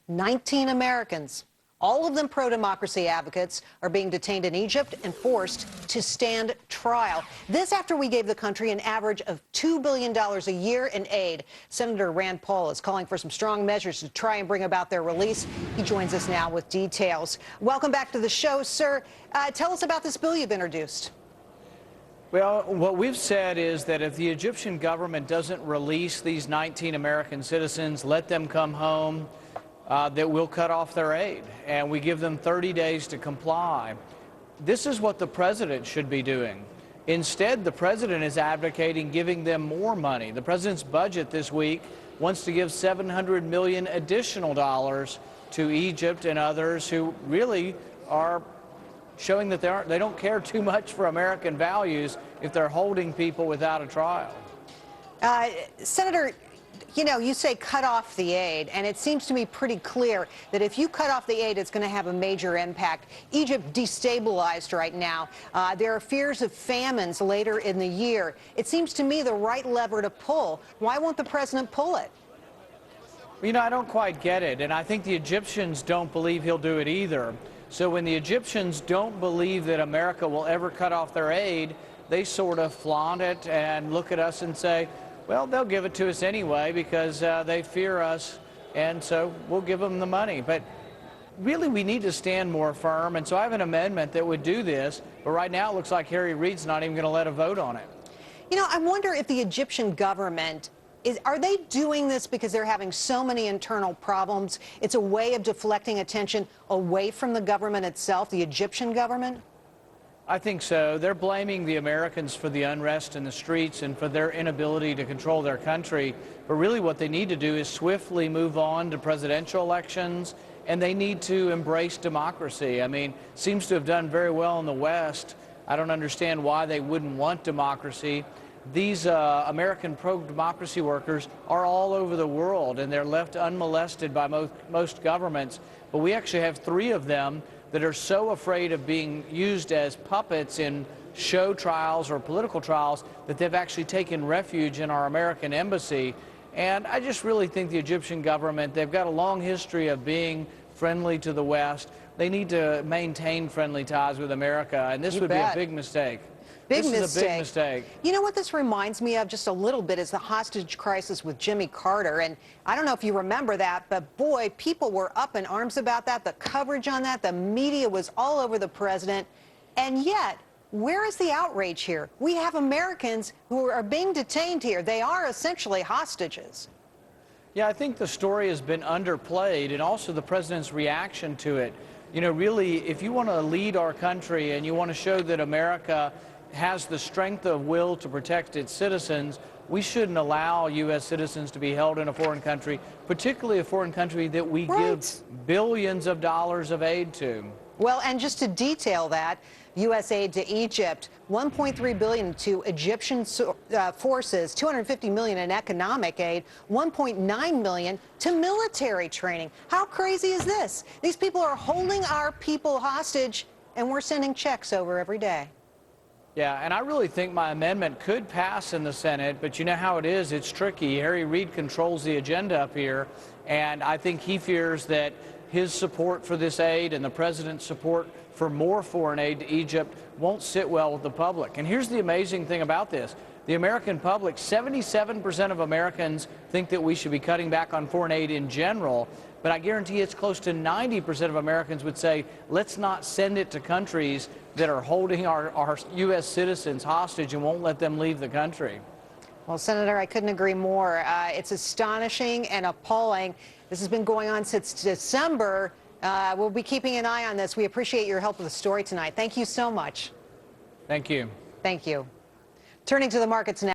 19 Americans, all of them pro-democracy advocates, are being detained in Egypt and forced to stand trial. This after we gave the country an average of $2 billion a year in aid. Senator Rand Paul is calling for some strong measures to try and bring about their release. He joins us now with details. Welcome back to the show, sir. Tell us about this bill you've introduced. Well, what we've said is that if the Egyptian government doesn't release these 19 American citizens, let them come home, that we'll cut off their aid, and we give them 30 days to comply. This is what the president should be doing. Instead, the president is advocating giving them more money. The president's budget this week wants to give $700 million additional dollars to Egypt and others who really are showing that they don't care too much for American values if they're holding people without a trial. Senator, you know, you say cut off the aid, and it seems to me pretty clear that if you cut off the aid, it's going to have a major impact. Egypt destabilized right now. There are fears of famines later in the year. It seems to me the right lever to pull. Why won't the president pull it? You know, I don't quite get it, and I think the Egyptians don't believe he'll do it either. So when the Egyptians don't believe that America will ever cut off their aid, they sort of flaunt it and look at us and say, well, they'll give it to us anyway because they fear us, and so we'll give them the money. But really, we need to stand more firm, and so I have an amendment that would do this, but right now it looks like Gerri Reid's not even going to let a vote on it. You know, I wonder if the Egyptian government are they doing this because they're having so many internal problems? It's a way of deflecting attention away from the government itself, the Egyptian government? I think so. They're blaming the Americans for the unrest in the streets and for their inability to control their country. But really what they need to do is swiftly move on to presidential elections, and they need to embrace democracy. I mean, seems to have done very well in the West. I don't understand why they wouldn't want democracy. These American pro-democracy workers are all over the world, and they're left unmolested by most governments. But we actually have 3 of them that are so afraid of being used as puppets in show trials or political trials that they've actually taken refuge in our American embassy. And I just really think the Egyptian government, they've got a long history of being friendly to the West. They need to maintain friendly ties with America, and this would be a big mistake. This is a big mistake. You know what this reminds me of just a little bit is the hostage crisis with Jimmy Carter. And I don't know if you remember that, but boy, people were up in arms about that. The coverage on that, the media was all over the president. And yet, where is the outrage here? We have Americans who are being detained here. They are essentially hostages. Yeah, I think the story has been underplayed, and also the president's reaction to it. You know, really, if you want to lead our country and you want to show that America has the strength of will to protect its citizens, we shouldn't allow U.S. citizens to be held in a foreign country, particularly a foreign country that we give billions of dollars of aid to. Well, and just to detail that, U.S. aid to Egypt, $1.3 billion to Egyptian forces, $250 million in economic aid, $1.9 million to military training. How crazy is this? These people are holding our people hostage, and we're sending checks over every day. Yeah, and I really think my amendment could pass in the Senate, but you know how it is, it's tricky. Gerri Reid controls the agenda up here, and I think he fears that his support for this aid and the president's support for more foreign aid to Egypt won't sit well with the public. And here's the amazing thing about this. The American public, 77% of Americans think that we should be cutting back on foreign aid in general, but I guarantee it's close to 90% of Americans would say, let's not send it to countries that are holding our U.S. citizens hostage and won't let them leave the country. Well, Senator, I couldn't agree more. It's astonishing and appalling. This has been going on since December. We'll be keeping an eye on this. We appreciate your help with the story tonight. Thank you so much. Thank you. Thank you. Turning to the markets now.